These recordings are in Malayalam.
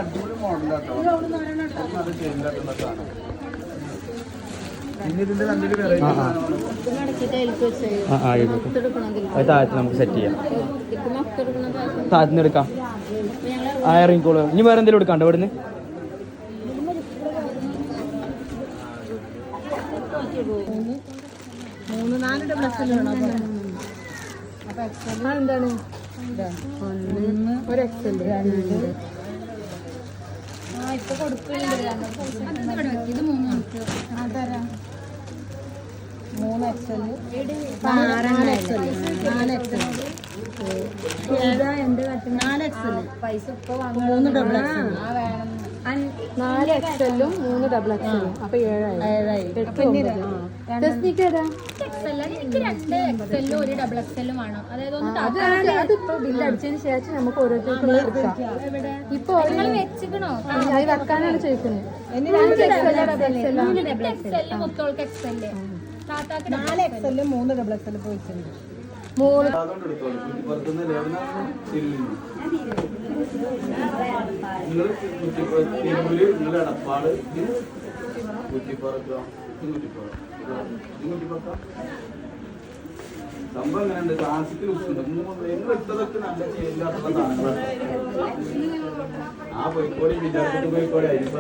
അടിപൊളി മോഡലാട്ടോ. നല്ല ചേഞ്ചായിട്ടുള്ള സാധനം. പിന്നെ ഇതിന്റെ നല്ലൊരു വെറൈറ്റി താഴത്ത് നമുക്ക് സെറ്റ് ചെയ്യാം. താഴത്തുനിന്ന് എടുക്കാം. ഇറങ്ങിക്കോളൂ. ഇനി വേറെ എന്തെങ്കിലും എടുക്കാണ്ടോ ഇവിടുന്ന്? എന്താണ് ഒരു എക്സൽ ഇപ്പൊ കൊടുക്കുന്നുണ്ട്. ഇത് 3 എക്സൽ 4 എക്സൽ 4 എക്സൽ പൈസ ഇപ്പൊ 3 ഡബിൾ എക്സൽ 4 എക്സലും 3 ഡബിൾ എക്സലും അപ്പൊ 7 എനിക്ക് 2 എക്സലും 1 ഡബിൾ എക്സലും ആണ്. അതായത് അതിപ്പോ ബില്ല് അടിച്ചതിന് ശേഷം നമുക്ക് ഓരോരുത്തർക്കും എടുക്കാം. ഇപ്പൊ വെച്ചിക്കണോ അത് വെക്കാനാണ് ചോദിക്കുന്നത്. 4 എക്സല് 4 എക്സല് 3 ഡബിൾ എക്സല് പോയിട്ടുണ്ട്. സംഭവം എങ്ങനെയുണ്ട്? ക്ലാസിക് ലുക്സ് ഉണ്ട്. നിങ്ങൾ ഇട്ടതൊക്കെ നല്ല ചേഞ്ചായിട്ടുള്ള സാധനങ്ങളാണ്. ആ പോയിക്കോടി വിചാരിച്ചിട്ട് പോയിക്കോടി അതിനിപ്പോ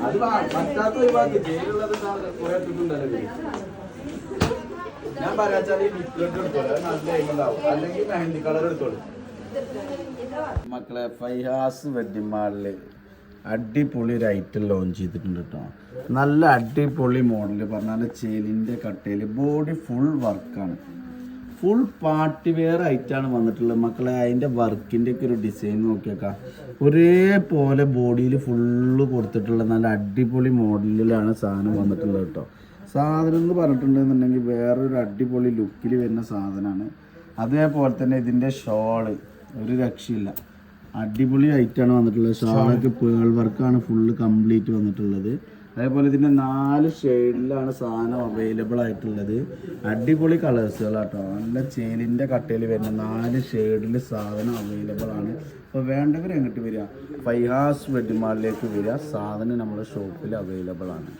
അത് പറ്റാത്ത ഒഴിവാക്കി ജയിലുള്ളത് കുറെ ഇട്ടിട്ടുണ്ടല്ലോ. ഞാൻ പറയാച്ചാൽ ഈ ലിക്വിഡ് എടുത്തോളൂ, അത് നല്ല എങ്ങുണ്ടാവും. അല്ലെങ്കിൽ മെഹന്തി കളർ എടുത്തോളൂ. മക്കളെ ഫൈഹാസ് വെഡിങ് മാളില് അടിപൊളി ഒരു ഐറ്റം ലോഞ്ച് ചെയ്തിട്ടുണ്ട് കേട്ടോ. നല്ല അടിപൊളി മോഡൽ പറഞ്ഞാൽ ചേലിൻ്റെ കട്ടയിൽ ബോഡി ഫുൾ വർക്കാണ്. ഫുൾ പാർട്ടി വെയർ ആയിട്ടാണ് വന്നിട്ടുള്ളത് മക്കളെ. അതിൻ്റെ വർക്കിൻ്റെ ഒക്കെ ഒരു ഡിസൈൻ നോക്കിയേക്കാം. ഒരേപോലെ ബോഡിയിൽ ഫുള്ള് കൊടുത്തിട്ടുള്ള നല്ല അടിപൊളി മോഡലിലാണ് സാധനം വന്നിട്ടുള്ളത് കേട്ടോ. സാധനം എന്ന് പറഞ്ഞിട്ടുണ്ടെന്നുണ്ടെങ്കിൽ വേറൊരു അടിപൊളി ലുക്കിൽ വരുന്ന സാധനമാണ്. അതേപോലെ തന്നെ ഇതിൻ്റെ ഷോള് ഒരു രക്ഷയില്ല, അടിപൊളി ആയിട്ടാണ് വന്നിട്ടുള്ളത്. ഷോളൊക്കെ പേൾ വർക്കാണ് ഫുള്ള് കംപ്ലീറ്റ് വന്നിട്ടുള്ളത്. അതേപോലെ ഇതിൻ്റെ 4 ഷെയ്ഡിലാണ് സാധനം അവൈലബിൾ ആയിട്ടുള്ളത്. അടിപൊളി കളേഴ്സുകളാട്ടോ. നല്ല ചേലിൻ്റെ കട്ടയിൽ വരുന്ന 4 ഷെയ്ഡിൽ സാധനം അവൈലബിൾ ആണ്. അപ്പോൾ വേണ്ടവർ എങ്ങോട്ട് വരിക? ഫൈഹാസ് വെഡിങ് മാളിലേക്ക് വരിക. സാധനം നമ്മുടെ ഷോപ്പിൽ അവൈലബിൾ ആണ്.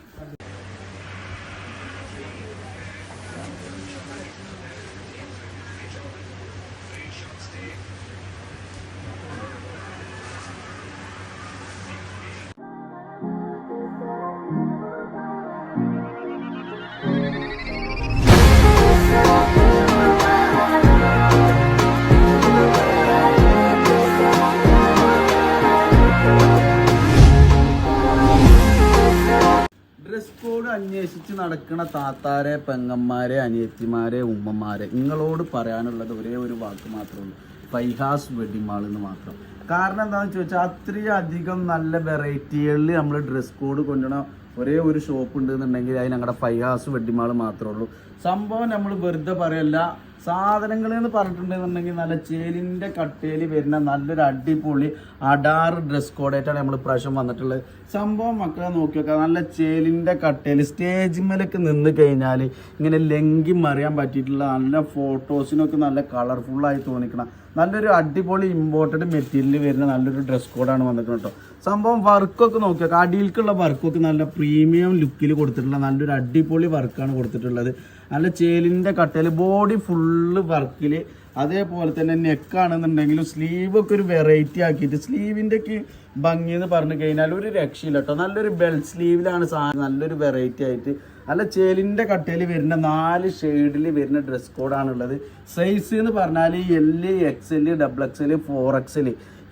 ഡ്രസ് കോഡ് അന്വേഷിച്ച് നടക്കുന്ന താത്താരെ, പെങ്ങന്മാരെ, അനിയത്തിമാരെ, ഉമ്മമാരെ, നിങ്ങളോട് പറയാനുള്ളത് ഒരേ ഒരു വാക്ക് മാത്രമേ ഉള്ളൂ: ഫൈഹാസ് വെഡിങ് മാൾ എന്ന് മാത്രം. കാരണം എന്താണെന്ന് ചോദിച്ചാൽ അത്രയധികം നല്ല വെറൈറ്റികളിൽ നമ്മൾ ഡ്രസ് കോഡ് കൊണ്ടുവന്ന ഒരേ ഒരു ഷോപ്പ് ഉണ്ടെന്നുണ്ടെങ്കിൽ അത് ഞങ്ങളുടെ ഫൈഹാസ് വെഡിങ് മാൾ മാത്രമേ ഉള്ളൂ. സംഭവം നമ്മൾ വെറുതെ പറയല്ല. സാധനങ്ങൾ എന്ന് പറഞ്ഞിട്ടുണ്ടെന്നുണ്ടെങ്കിൽ നല്ല ചേലിൻ്റെ കട്ടയിൽ വരുന്ന നല്ലൊരു അടിപൊളി അഡാറ് ഡ്രസ് കോഡായിട്ടാണ് നമ്മൾ ഇപ്രാവശ്യം വന്നിട്ടുള്ളത്. സംഭവം മക്കളെ നോക്കി വെക്കാം. നല്ല ചേലിൻ്റെ കട്ടയിൽ സ്റ്റേജിന്മേലൊക്കെ നിന്ന് കഴിഞ്ഞാൽ ഇങ്ങനെ ലെങ്കി മറിയാൻ പറ്റിയിട്ടുള്ള നല്ല ഫോട്ടോസിനൊക്കെ നല്ല കളർഫുള്ളായി തോന്നിക്കണം നല്ലൊരു അടിപൊളി ഇമ്പോർട്ടഡ് മെറ്റീരിയൽ വരുന്ന നല്ലൊരു ഡ്രസ് കോഡാണ് വന്നിട്ടുള്ളത് കേട്ടോ. സംഭവം വർക്കൊക്കെ നോക്കി വെക്കാം. അടിയിലേക്കുള്ള വർക്കൊക്കെ നല്ല പ്രീമിയം ലുക്കിൽ കൊടുത്തിട്ടുള്ള നല്ലൊരു അടിപൊളി വർക്കാണ് കൊടുത്തിട്ടുള്ളത്. നല്ല ചേലിൻ്റെ കട്ടയിൽ ബോഡി ഫുള്ള് വർക്കിൽ. അതേപോലെ തന്നെ നെക്കാണെന്നുണ്ടെങ്കിലും സ്ലീവൊക്കെ ഒരു വെറൈറ്റി ആക്കിയിട്ട് സ്ലീവിൻ്റെ ഒക്കെ ഭംഗി എന്ന് പറഞ്ഞു കഴിഞ്ഞാൽ ഒരു രക്ഷയില്ല കേട്ടോ. നല്ലൊരു ബെൽറ്റ് സ്ലീവിലാണ് സാധനം. നല്ലൊരു വെറൈറ്റി ആയിട്ട് നല്ല ചേലിൻ്റെ കട്ടയിൽ വരുന്ന 4 ഷെയ്ഡിൽ വരുന്ന ഡ്രസ് കോഡാണുള്ളത്. സൈസ് എന്ന് പറഞ്ഞാൽ L, XL, XXL, 4XL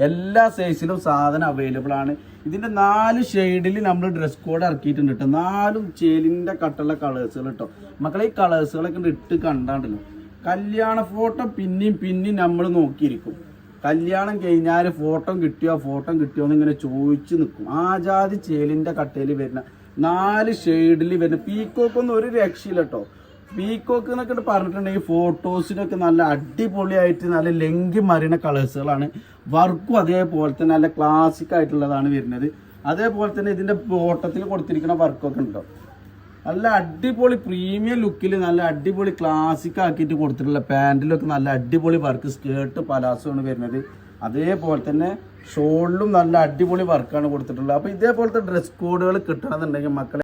എല്ലാ സൈസിലും സാധനം അവൈലബിൾ ആണ്. ഇതിൻ്റെ 4 ഷെയ്ഡിൽ നമ്മൾ ഡ്രസ് കോഡ് ഇറക്കിയിട്ടുണ്ട് കേട്ടോ. 4 ചേലിൻ്റെ കട്ടുള്ള കളേഴ്സുകൾ കേട്ടോ. മക്കളെ ഈ കളേഴ്സുകളൊക്കെ ഇട്ട് കണ്ടാണ്ടല്ലോ കല്യാണ ഫോട്ടോ പിന്നെയും നമ്മൾ നോക്കിയിരിക്കും. കല്യാണം കഴിഞ്ഞാൽ ഫോട്ടോ കിട്ടിയോ എന്ന് ഇങ്ങനെ ചോദിച്ചു നിൽക്കും. ആ ജാതി ചേലിൻ്റെ കട്ടയിൽ വരുന്ന 4 ഷെയ്ഡിൽ വരുന്ന പീക്കോക്കൊന്നും ഒരു രക്ഷയില്ല കേട്ടോ. പീക്കോക്ക് എന്നൊക്കെ പറഞ്ഞിട്ടുണ്ടെങ്കിൽ ഫോട്ടോസിനൊക്കെ നല്ല അടിപൊളിയായിട്ട് നല്ല ലെങ്കി മറിയുന്ന കളേഴ്സുകളാണ്. വർക്കും അതേപോലെ തന്നെ നല്ല ക്ലാസിക് ആയിട്ടുള്ളതാണ് വരുന്നത്. അതേപോലെ തന്നെ ഇതിൻ്റെ ബോട്ടത്തിൽ കൊടുത്തിരിക്കുന്ന വർക്കൊക്കെ ഉണ്ടോ. നല്ല അടിപൊളി പ്രീമിയം ലുക്കിൽ നല്ല അടിപൊളി ക്ലാസിക് ആക്കിയിട്ട് കൊടുത്തിട്ടുള്ള പാൻറ്റിലൊക്കെ നല്ല അടിപൊളി വർക്ക്, സ്കേർട്ട് പലാസോണ് വരുന്നത്. അതേപോലെ തന്നെ ഷോളിലും നല്ല അടിപൊളി വർക്കാണ് കൊടുത്തിട്ടുള്ളത്. അപ്പോൾ ഇതേപോലത്തെ ഡ്രസ് കോഡുകൾ കിട്ടണമെന്നുണ്ടെങ്കിൽ മക്കളെ